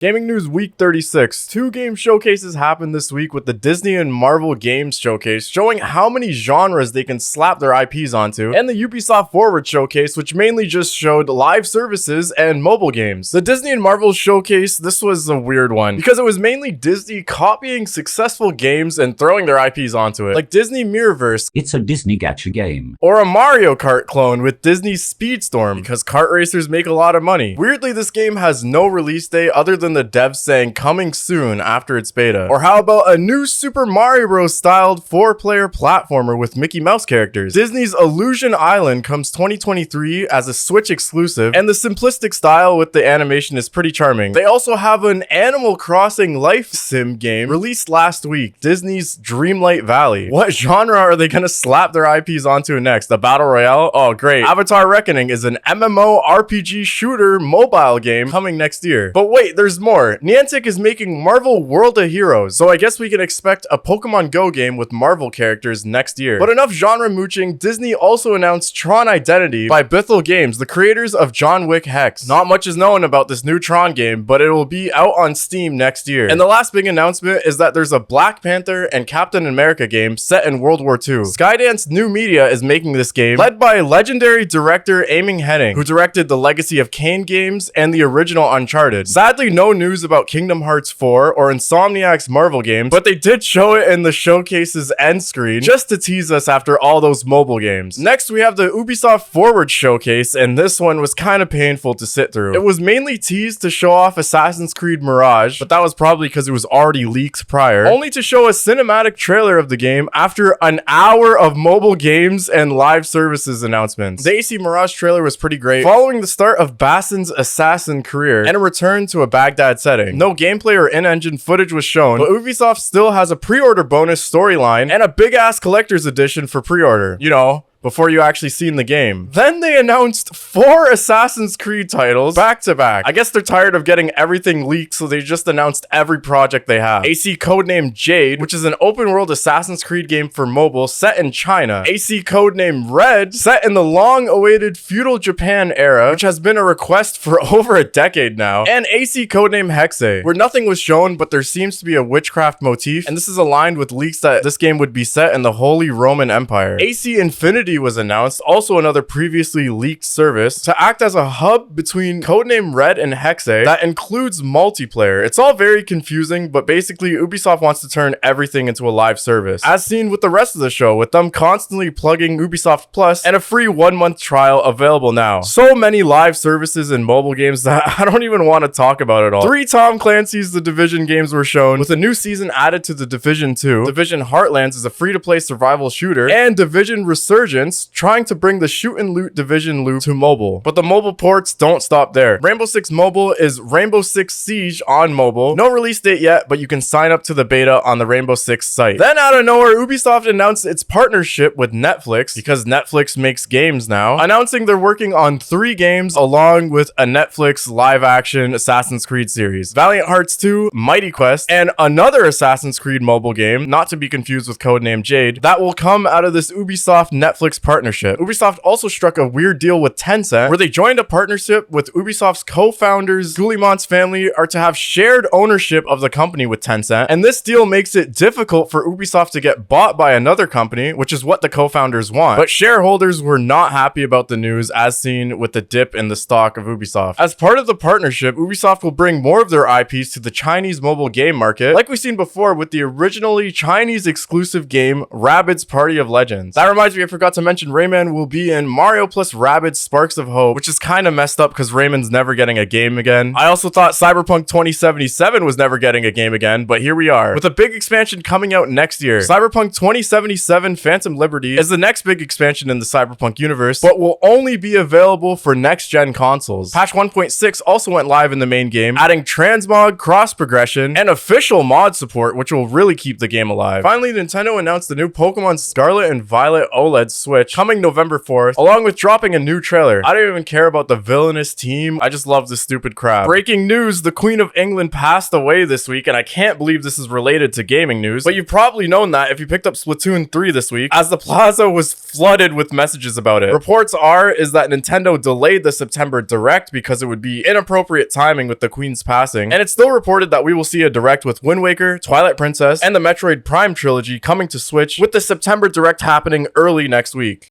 Gaming News Week 36. Two game showcases happened this week with the Disney and Marvel Games Showcase, showing how many genres they can slap their IPs onto, and the Ubisoft Forward Showcase, which mainly just showed live services and mobile games. The Disney and Marvel Showcase, this was a weird one, because it was mainly Disney copying successful games and throwing their IPs onto it, like Disney Mirrorverse. It's a Disney gacha game. Or a Mario Kart clone with Disney's Speedstorm, because kart racers make a lot of money. Weirdly, this game has no release date other than the devs saying coming soon after its beta. Or how about a new Super Mario Bros. Styled 4-player platformer with Mickey Mouse characters? Disney's Illusion Island comes 2023 as a Switch exclusive, and the simplistic style with the animation is pretty charming. They also have an Animal Crossing life sim game released last week, Disney's Dreamlight Valley. What genre are they gonna slap their IPs onto next? A battle royale? Oh great. Avatar Reckoning is an MMO RPG shooter mobile game coming next year. But wait, there's more. Niantic is making Marvel World of Heroes, so I guess we can expect a Pokemon Go game with Marvel characters next year. But enough genre mooching, Disney also announced Tron Identity by Bithell Games, the creators of John Wick Hexe. Not much is known about this new Tron game, but it will be out on Steam next year. And the last big announcement is that there's a Black Panther and Captain America game set in World War II. Skydance New Media is making this game, led by legendary director Aiming Henning, who directed the Legacy of Kain games and the original Uncharted. Sadly, no news about Kingdom Hearts 4 or Insomniac's Marvel games, but they did show it in the showcase's end screen just to tease us after all those mobile games. Next, we have the Ubisoft Forward Showcase, and this one was kind of painful to sit through. It was mainly teased to show off Assassin's Creed Mirage, but that was probably because it was already leaked prior, only to show a cinematic trailer of the game after an hour of mobile games and live services announcements. The AC Mirage trailer was pretty great, following the start of Bassin's assassin career and a return to a Baghdad setting. No gameplay or in-engine footage was shown, but Ubisoft still has a pre-order bonus storyline and a big-ass collector's edition for pre-order. You know, before you actually seen the game. Then they announced 4 Assassin's Creed titles back to back. I guess they're tired of getting everything leaked, so they just announced every project they have. AC codename Jade, which is an open world Assassin's Creed game for mobile set in China. AC codename Red, set in the long-awaited feudal Japan era, which has been a request for over a decade now. And AC codename Hexe, where nothing was shown, but there seems to be a witchcraft motif, and this is aligned with leaks that this game would be set in the Holy Roman Empire. AC Infinity was announced, also another previously leaked service, to act as a hub between codename Red and Hexe that includes multiplayer. It's all very confusing, but basically Ubisoft wants to turn everything into a live service, as seen with the rest of the show, with them constantly plugging Ubisoft Plus and a free 1-month trial available now. So many live services and mobile games that I don't even want to talk about it all. 3 Tom Clancy's The Division games were shown, with a new season added to The Division 2. Division Heartlands is a free-to-play survival shooter, and Division Resurgence trying to bring the shoot and loot Division loop to mobile. But the mobile ports don't stop there. Rainbow Six Mobile is Rainbow Six Siege on mobile. No release date yet, but you can sign up to the beta on the Rainbow Six site. Then out of nowhere, Ubisoft announced its partnership with Netflix, because Netflix makes games now, announcing they're working on 3 games along with a Netflix live-action Assassin's Creed series. Valiant Hearts 2, Mighty Quest, and another Assassin's Creed mobile game, not to be confused with codename Jade, that will come out of this Ubisoft Netflix partnership. Ubisoft also struck a weird deal with Tencent, where they joined a partnership with Ubisoft's co-founders. Guillemont's family are to have shared ownership of the company with Tencent, and this deal makes it difficult for Ubisoft to get bought by another company, which is what the co-founders want. But shareholders were not happy about the news, as seen with the dip in the stock of Ubisoft. As part of the partnership, Ubisoft will bring more of their IPs to the Chinese mobile game market, like we've seen before with the originally Chinese exclusive game Rabbids Party of Legends. That reminds me, I forgot to mention Rayman will be in Mario plus Rabbids Sparks of Hope, which is kind of messed up because Rayman's never getting a game again. I also thought Cyberpunk 2077 was never getting a game again, but here we are, with a big expansion coming out next year. Cyberpunk 2077 Phantom Liberty is the next big expansion in the Cyberpunk universe, but will only be available for next-gen consoles. Patch 1.6 also went live in the main game, adding transmog, cross-progression, and official mod support, which will really keep the game alive. Finally, Nintendo announced the new Pokemon Scarlet and Violet OLED Switch Switch coming November 4th, along with dropping a new trailer. I don't even care about the villainous team. I just love this stupid crap. Breaking news, the Queen of England passed away this week, and I can't believe this is related to gaming news, but you've probably known that if you picked up Splatoon 3 this week, as the plaza was flooded with messages about it. Reports is that Nintendo delayed the September Direct because it would be inappropriate timing with the Queen's passing, and it's still reported that we will see a Direct with Wind Waker, Twilight Princess, and the Metroid Prime trilogy coming to Switch, with the September Direct happening early next week.